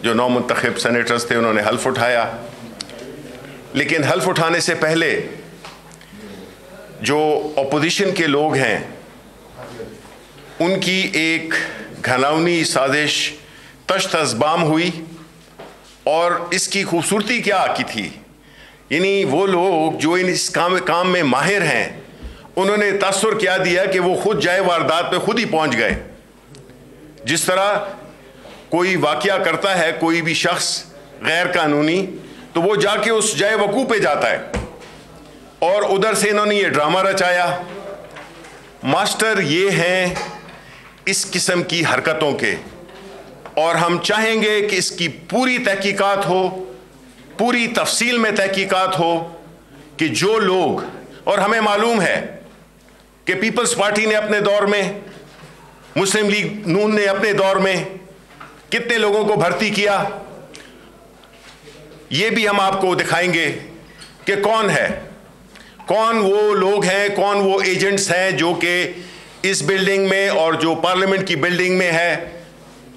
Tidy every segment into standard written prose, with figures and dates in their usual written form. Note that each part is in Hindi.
जो नौ मुंतखब सेनेटर्स थे उन्होंने हल्फ उठाया, लेकिन हल्फ उठाने से पहले जो अपोजिशन के लोग हैं उनकी एक घिनौनी साजिश तश्त-अज़बाम हुई। और इसकी खूबसूरती क्या की थी, यानी वो लोग जो इस काम में माहिर हैं उन्होंने तासुर क्या दिया कि वो खुद जाए वारदात पे खुद ही पहुंच गए। जिस तरह कोई वाक़या करता है कोई भी शख्स गैर कानूनी, तो वो जाके उस जाए वकूफ़ पे जाता है, और उधर से इन्होंने ये ड्रामा रचाया। मास्टर ये हैं इस किस्म की हरकतों के, और हम चाहेंगे कि इसकी पूरी तहकीकात हो, पूरी तफसील में तहकीकात हो कि जो लोग, और हमें मालूम है कि पीपल्स पार्टी ने अपने दौर में, मुस्लिम लीग नून ने अपने दौर में कितने लोगों को भर्ती किया, ये भी हम आपको दिखाएंगे कि कौन है, कौन वो लोग हैं, कौन वो एजेंट्स हैं जो कि इस बिल्डिंग में और जो पार्लियामेंट की बिल्डिंग में है,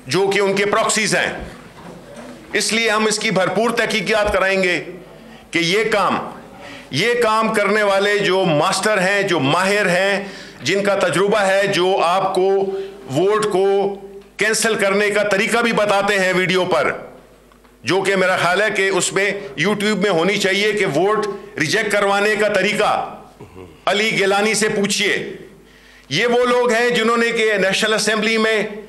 जो कि उनके प्रॉक्सीज हैं। इसलिए हम इसकी भरपूर तहकीकात कराएंगे कि ये काम करने वाले जो मास्टर हैं, जो माहिर हैं, जिनका तजुर्बा है, जो आपको वोट को कैंसिल करने का तरीका भी बताते हैं वीडियो पर, जो कि मेरा ख्याल है कि उसमें यूट्यूब में होनी चाहिए कि वोट रिजेक्ट करवाने का तरीका अली गिलानी से पूछिए। ये वो लोग हैं जिन्होंने कि नेशनल असेंबली में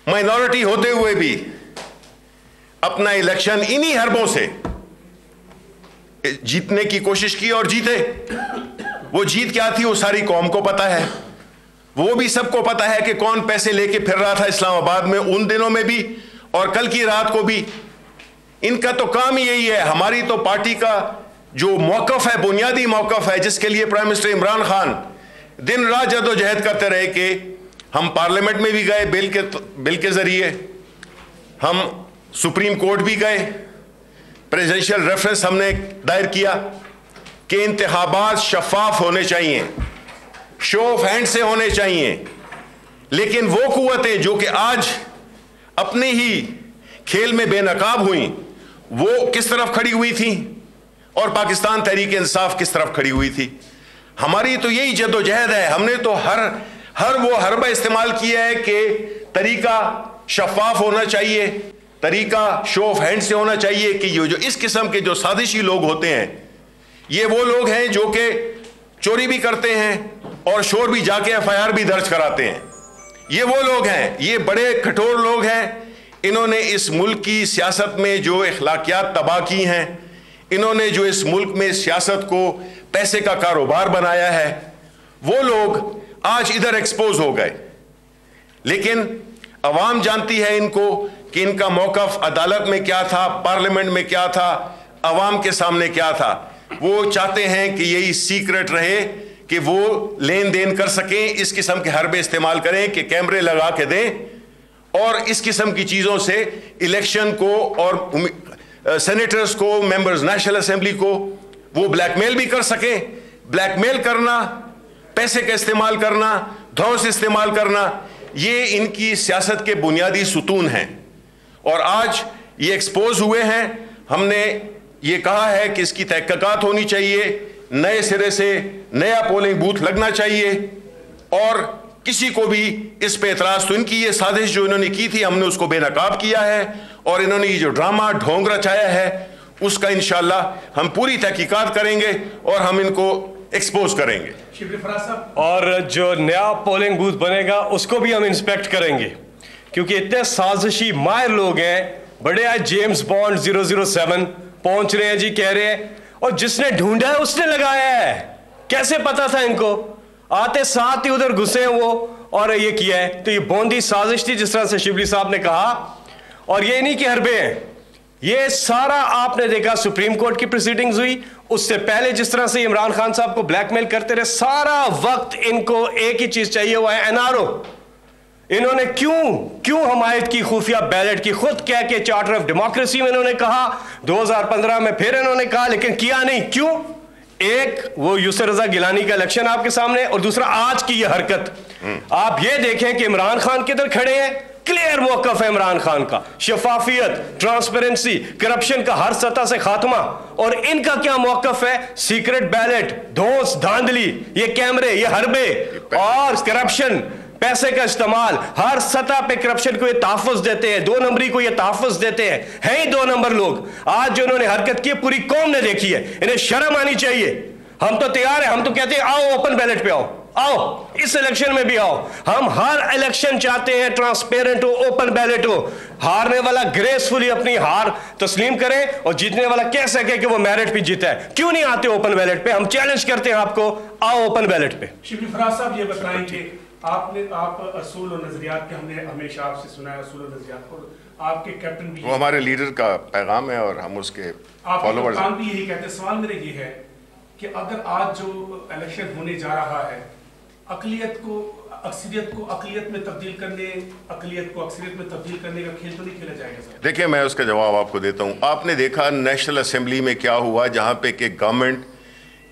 माइनॉरिटी होते हुए भी अपना इलेक्शन इन्हीं हरबों से जीतने की कोशिश की और जीते। वो जीत क्या थी वो सारी कौम को पता है, वो भी सबको पता है कि कौन पैसे लेके फिर रहा था इस्लामाबाद में उन दिनों में भी और कल की रात को भी। इनका तो काम ही यही है। हमारी तो पार्टी का जो मौकफ है, बुनियादी मौकफ है, जिसके लिए प्राइम मिनिस्टर इमरान खान दिन रात जदोजहद करते रहे कि हम पार्लियामेंट में भी गए बिल के जरिए, हम सुप्रीम कोर्ट भी गए, प्रेसिडेंशियल रेफरेंस हमने दायर किया कि इंतखाबात शफाफ होने चाहिए, शो ऑफ हैंड से होने चाहिए। लेकिन वो कुव्वतें जो कि आज अपने ही खेल में बेनकाब हुई, वो किस तरफ खड़ी हुई थी और पाकिस्तान तहरीक इंसाफ किस तरफ खड़ी हुई थी। हमारी तो यही जद्दोजहद है। हमने तो हर वो हरबा इस्तेमाल किया है कि तरीका शफाफ होना चाहिए, तरीका शो ऑफ हैंड से होना चाहिए कि ये जो इस किस्म के जो साजिशी लोग होते हैं, ये वो लोग हैं जो कि चोरी भी करते हैं और शोर भी जाके एफआईआर भी दर्ज कराते हैं। ये वो लोग हैं, ये बड़े कठोर लोग हैं। इन्होंने इस मुल्क की सियासत में जो अखलाकियात तबाह की हैं, इन्होंने जो इस मुल्क में सियासत को पैसे का कारोबार बनाया है, वो लोग आज इधर एक्सपोज हो गए। लेकिन अवाम जानती है इनको कि इनका मौकफ अदालत में क्या था, पार्लियामेंट में क्या था, अवाम के सामने क्या था। वो चाहते हैं कि यही सीक्रेट रहे कि वो लेन देन कर सकें, इस किस्म के हरबे इस्तेमाल करें कि कैमरे लगा के दें और इस किस्म की चीज़ों से इलेक्शन को और सेनेटर्स को, मेंबर्स नेशनल असेंबली को वो ब्लैकमेल भी कर सकें। ब्लैकमेल करना, पैसे का इस्तेमाल करना, धौंस इस्तेमाल करना, ये इनकी सियासत के बुनियादी सुतून हैं और आज ये एक्सपोज हुए हैं। हमने ये कहा है कि इसकी तहकीकात होनी चाहिए, नए सिरे से नया पोलिंग बूथ लगना चाहिए और किसी को भी इस पे एतराज, तो इनकी ये साजिश जो इन्होंने की थी हमने उसको बेनकाब किया है और इन्होंने ये जो ड्रामा ढोंग रचाया है उसका इंशाल्लाह हम पूरी तहकीकात करेंगे और हम इनको एक्सपोज करेंगे। और जो नया पोलिंग बूथ बनेगा उसको भी हम इंस्पेक्ट करेंगे, क्योंकि इतने साजिशी माहिर लोग हैं। बड़े आज जेम्स बॉन्ड 007 पहुंच रहे हैं जी, कह रहे हैं, और जिसने ढूंढा है उसने लगाया है। कैसे पता था इनको? आते साथ ही उधर घुसे हैं वो और ये किया है। तो ये बौंदी साजिश थी जिस तरह से शिबली साहब ने कहा, और ये नहीं कि हरबे हैं। ये सारा आपने देखा, सुप्रीम कोर्ट की प्रोसीडिंग्स हुई, उससे पहले जिस तरह से इमरान खान साहब को ब्लैकमेल करते रहे, सारा वक्त इनको एक ही चीज चाहिए, वो है एनआरओ। इन्होंने क्यों हमायत की खुफिया बैलेट की, खुद कह के चार्टर ऑफ डेमोक्रेसी में इन्होंने कहा, 2015 में फिर इन्होंने कहा, लेकिन किया नहीं। क्यों? एक वो यूसुफ रजा गिलानी का इलेक्शन आपके सामने, और दूसरा आज की ये हरकत। आप ये देखें कि इमरान खान किधर खड़े हैं क्लियर मौकफ है इमरान खान का, शफाफियत, ट्रांसपेरेंसी, करप्शन का हर सतह से खात्मा। और इनका क्या मौकफ है? सीक्रेट बैलेट, धौंस, धांधली, ये कैमरे, ये हरबे और करप्शन, पैसे का इस्तेमाल, हर सतह पे करप्शन को ये तहफ़्फ़ुज़ देते हैं, 2 नंबरी को ये तहफ़्फ़ुज़ देते हैं ही 2 नंबर लोग। आज जो इन्होंने हरकत की पूरी कौम ने देखी है, इन्हें शर्म आनी चाहिए। हम तो तैयार हैं, हम तो कहते हैं आओ ओपन बैलेट पे आओ, इस इलेक्शन में भी आओ। हम हर इलेक्शन चाहते हैं ट्रांसपेरेंट हो, ओपन बैलेट हो, हारने वाला ग्रेसफुली अपनी हार तस्लीम करे और जीतने वाला कह सके कि वो मेरिट पे जीता है। क्यों नहीं आते ओपन बैलेट पे? हम चैलेंज करते हैं आपको, आओ ओपन बैलेट पे। शिबली फराज साहब ये बताएंगे, आप असूल और नजरियात के, हमने हमेशा आपसे सुना है असूल और नजरियात को, आपके कैप्टन भी, वो हमारे लीडर का पैगाम है और हम उसके फॉलोअर्स हैं। भी यही कहते हैं। सवाल मेरा ये है कि अगर आज जो इलेक्शन होने जा रहा है, अकलियत को अकलियत में तब्दील करने, अकलियत को अक्सरियत में तब्दील करने का खेल तो नहीं खेला जाएगा सर? देखिए, मैं उसका जवाब आपको देता हूँ। आपने देखा नेशनल असेंबली में क्या हुआ, जहाँ पे कि गवर्नमेंट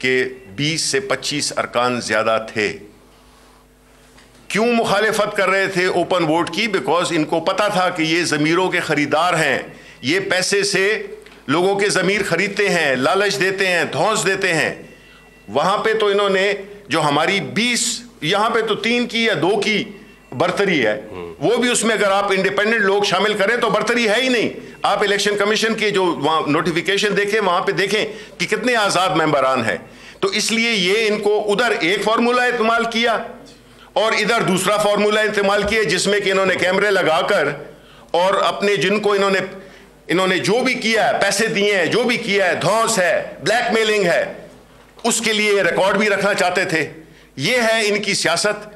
के 20 से 25 अरकान ज़्यादा थे। क्यों मुखालिफत कर रहे थे ओपन वोट की? बिकॉज इनको पता था कि ये ज़मीरों के ख़रीदार हैं, ये पैसे से लोगों के ज़मीर ख़रीदते हैं, लालच देते हैं, धौंस देते हैं। वहाँ पे तो इन्होंने जो हमारी 20, यहाँ पे तो 3 की या 2 की बर्तरी है, वो भी उसमें अगर आप इंडिपेंडेंट लोग शामिल करें तो बर्तरी है ही नहीं। आप इलेक्शन कमीशन के जो वहाँ नोटिफिकेशन देखें, वहाँ पे देखें कि कितने आज़ाद मेंबरान हैं। तो इसलिए ये इनको उधर एक फार्मूला इस्तेमाल किया और इधर दूसरा फार्मूला इस्तेमाल किया, जिसमें कि इन्होंने कैमरे लगाकर और अपने जिनको इन्होंने जो भी किया है, पैसे दिए हैं, जो भी किया है, धौंस है, ब्लैकमेलिंग है, उसके लिए रिकॉर्ड भी रखना चाहते थे। ये है इनकी सियासत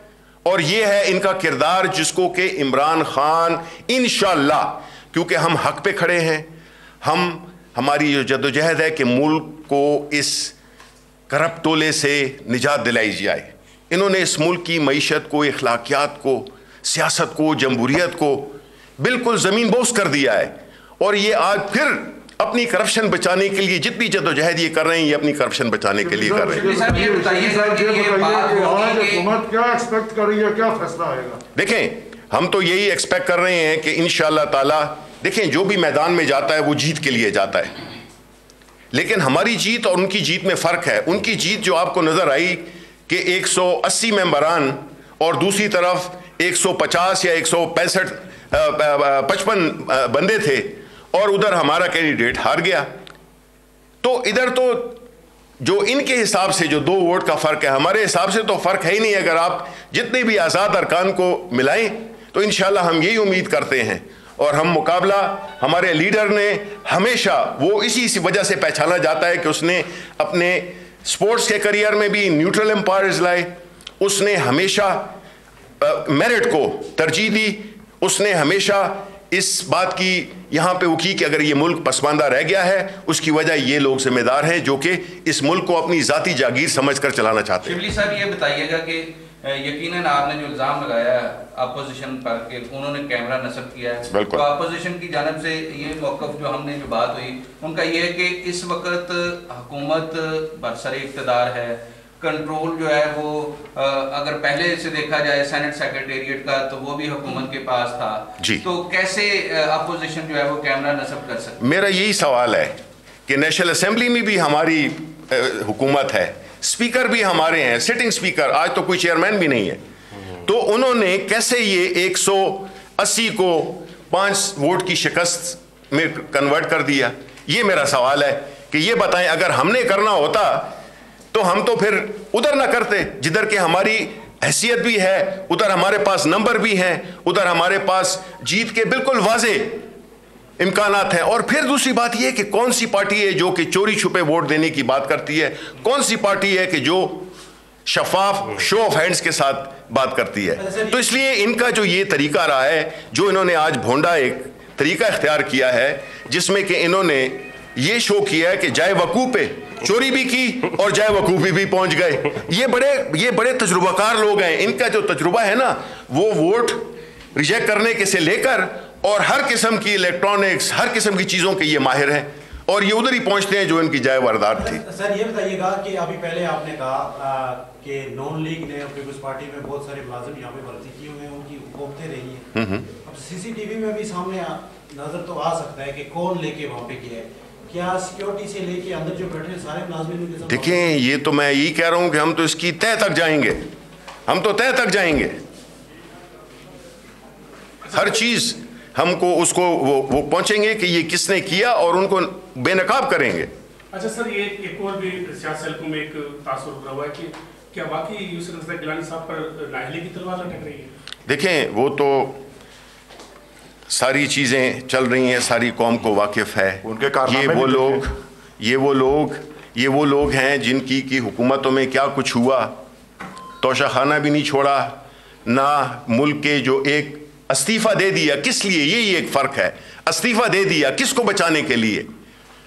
और ये है इनका किरदार, जिसको कि इमरान खान इंशाअल्लाह, क्योंकि हम हक पे खड़े हैं, हमारी जो जद्दोजहद है कि मुल्क को इस करप्ट टोले से निजात दिलाई जाए। इन्होंने इस मुल्क की मईशत को, अखलाकियात को, सियासत को, जमहूरियत को बिल्कुल ज़मीन बोस कर दिया है। और ये आज फिर अपनी करप्शन बचाने के लिए जितनी जद्दोजहद ये कर रहे हैं, ये अपनी करप्शन बचाने के लिए कर रहे हैं। क्या एक्सपेक्ट कर रही है, क्या फैसला आएगा? देखें, हम तो यही एक्सपेक्ट कर रहे हैं कि इंशाअल्लाह ताला, देखें, जो भी मैदान में जाता है वो जीत के लिए जाता है, लेकिन हमारी जीत और उनकी जीत में फ़र्क है। उनकी जीत जो आपको नज़र आई कि 180 मेंबरान और दूसरी तरफ 150 या 155 बंदे थे और उधर हमारा कैंडिडेट हार गया। तो इधर तो जो इनके हिसाब से जो 2 वोट का फ़र्क है, हमारे हिसाब से तो फ़र्क है ही नहीं। अगर आप जितने भी आज़ाद अरकान को मिलाएं तो इंशाल्लाह हम यही उम्मीद करते हैं। और हम मुकाबला, हमारे लीडर ने हमेशा, वो इसी वजह से पहचाना जाता है कि उसने अपने स्पोर्ट्स के करियर में भी न्यूट्रल एम्पायर्स लाए, उसने हमेशा मेरिट को तरजीह दी, उसने हमेशा इस बात की यहाँ पे वो की कि अगर ये मुल्क पसमानदा रह गया है, उसकी वजह ये लोग जिम्मेदार हैं जो कि इस मुल्क को अपनी ज़ाती जागीर समझकर चलाना चाहते हैं। शिबली साहब, ये बताइएगा कि यकीनन आपने जो इल्ज़ाम लगाया अपोजिशन पर कि उन्होंने कैमरा नस्ब किया है, तो अपोजिशन की जानब से ये मौक़िफ़ जो हमने जो बात हुई उनका ये है कि इस वक्त हुकूमत बरसर इक़्तिदार है, कंट्रोल जो है वो अगर पहले से देखा जाए सेनेट सेक्रेटेरिएट का तो वो भी हुकूमत के पास था जी, तो कैसे अपोजिशन जो है वो कैमरा नस्ब कर सकती? मेरा यही सवाल है कि नेशनल असेंबली में भी हमारी हुकूमत है, स्पीकर भी हमारे हैं, सिटिंग स्पीकर, आज तो कोई चेयरमैन भी नहीं है, तो उन्होंने कैसे ये 180 को 5 वोट की शिकस्त में कन्वर्ट कर दिया? ये मेरा सवाल है कि ये बताएं, अगर हमने करना होता तो हम तो फिर उधर ना करते, जिधर के हमारी हैसियत भी है, उधर हमारे पास नंबर भी हैं, उधर हमारे पास जीत के बिल्कुल वाज़े इम्कानात हैं। और फिर दूसरी बात यह कि कौन सी पार्टी है जो कि चोरी छुपे वोट देने की बात करती है, कौन सी पार्टी है कि जो शफाफ शो ऑफ हैंड्स के साथ बात करती है। तो इसलिए इनका जो ये तरीका रहा है, जो इन्होंने आज भोंडा एक तरीका इख्तियार किया है, जिसमें कि इन्होंने ये शो किया है कि जाए वकूफ पे चोरी भी की और जाए वकूफी भी पहुंच गए। ये बड़े तजुर्बाकार लोग हैं। इनका जो तजुर्बा है ना, वो वोट रिजेक्ट करने के से लेकर और हर किस्म की इलेक्ट्रॉनिक्स, हर किस्म की चीज़ों के ये माहिर हैं। और ये उधर ही पहुंचते हैं जो इनकी जाय वारदात थी। सर ये बताइएगा कि अभी पहले आपने कहा कि नॉन लीग ने पीपल्स पार्टी में बहुत सारे मुलाजिम यहाँ पे भर्ती किए हुए हैं, उनकी हुकूमतें रही हैं। अब सीसीटीवी में भी सामने नजर तो आ सकता है कि कौन लेके वहाँ पे किया है, क्या सिक्योरिटी से लेके अंदर जो बैठे सारे मुलाजिम के साथ? देखें, ये तो मैं यही कह रहा हूँ कि हम तो इसकी तह तक जाएंगे, हम तो तह तक जाएंगे। हर चीज हमको उसको वो पहुंचेंगे कि ये किसने किया और उनको बेनकाब करेंगे। अच्छा सर, ये एक और भी सियासी हलकों में एक तासुर उभरा हुआ है कि क्या वाकई यूसुफ रज़ा गिलानी साहब पर नाअहली की तलवार लटक रही है? देखें, वो तो सारी चीजें चल रही हैं, सारी कौम को वाकिफ है। उनके ये वो लोग हैं जिनकी की हुकूमतों में क्या कुछ हुआ, तोशाखाना भी नहीं छोड़ा, ना मुल्क के जो एक इस्तीफा दे दिया, किस लिए? यही एक फ़र्क है। इस्तीफा दे दिया किसको बचाने के लिए?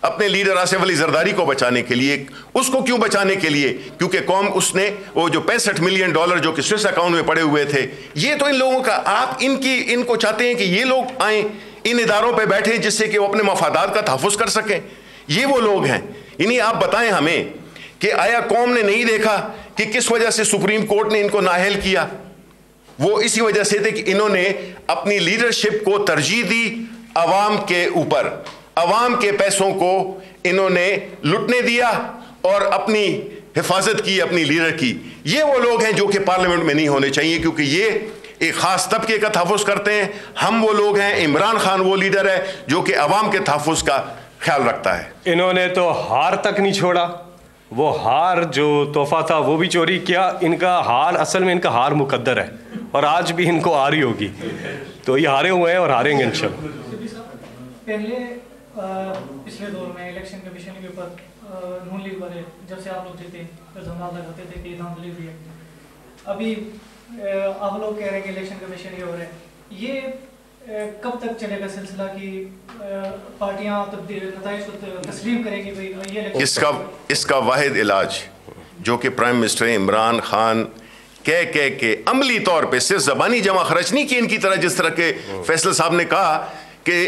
अपने लीडर आसिफ अली जरदारी को बचाने के लिए। उसको क्यों बचाने के लिए? क्योंकि कौम उसने वो जो $65 मिलियन जो कि स्विस अकाउंट में पड़े हुए थे, ये तो इन लोगों का, आप इनको चाहते हैं कि ये लोग आए इन इदारों पे बैठे जिससे कि वो अपने मफादात का तहफ़्फ़ुज़ कर सकें। ये वो लोग हैं। इन्हीं आप बताएं हमें कि आया कौम ने नहीं देखा कि किस वजह से सुप्रीम कोर्ट ने इनको नाअहल किया? वो इसी वजह से थे कि इन्होंने अपनी लीडरशिप को तरजीह दी अवाम के ऊपर, अवाम के पैसों को इन्होंने लुटने दिया और अपनी हिफाजत की, अपनी लीडर की। ये वो लोग हैं जो कि पार्लियामेंट में नहीं होने चाहिए, क्योंकि ये एक खास तबके का तहफ़्फ़ुज़ करते हैं। हम वो लोग हैं, इमरान खान वो लीडर है जो कि अवाम के तहफ़्फ़ुज़ का ख्याल रखता है। इन्होंने तो हार तक नहीं छोड़ा, वो हार जो तोहफा था वो भी चोरी किया। इनका हार, असल में इनका हार मुकद्दर है और आज भी इनको हार ही होगी। तो ये हारे हुए हैं और हारेंगे इंशाल्लाह। पहले पिछले दौर में इलेक्शन कमीशन के ऊपर नून लीग वाले जब से आप लोग जीते इल्जाम लगाते थे कि धांधली हुई है। अभी आप लोग कह रहे हैं कि इलेक्शन कमीशन ये हो रहे हैं, ये कब तक चलेगा सिलसिला कि पार्टियां नताइज को तस्लीम करेंगी? भाई ये इसका वाहिद इलाज जो कि प्राइम मिनिस्टर इमरान खान कह के अमली तौर पे सिर्फ ज़बानी जमा खर्च नहीं की इनकी तरह, जिस तरह के फैसल साहब ने कहा कि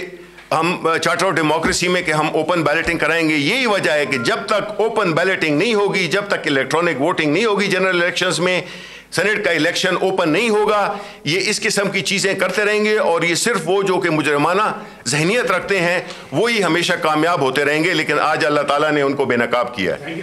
हम चार्टर ऑफ डेमोक्रेसी में कि हम ओपन बैलेटिंग कराएंगे। यही वजह है कि जब तक ओपन बैलेटिंग नहीं होगी, जब तक इलेक्ट्रॉनिक वोटिंग नहीं होगी जनरल इलेक्शंस में, सेनेट का इलेक्शन ओपन नहीं होगा, ये इस किस्म की चीज़ें करते रहेंगे और ये सिर्फ वो जो कि मुजरमाना जहनियत रखते हैं वही हमेशा कामयाब होते रहेंगे। लेकिन आज अल्लाह ताला ने उनको बेनकाब किया है।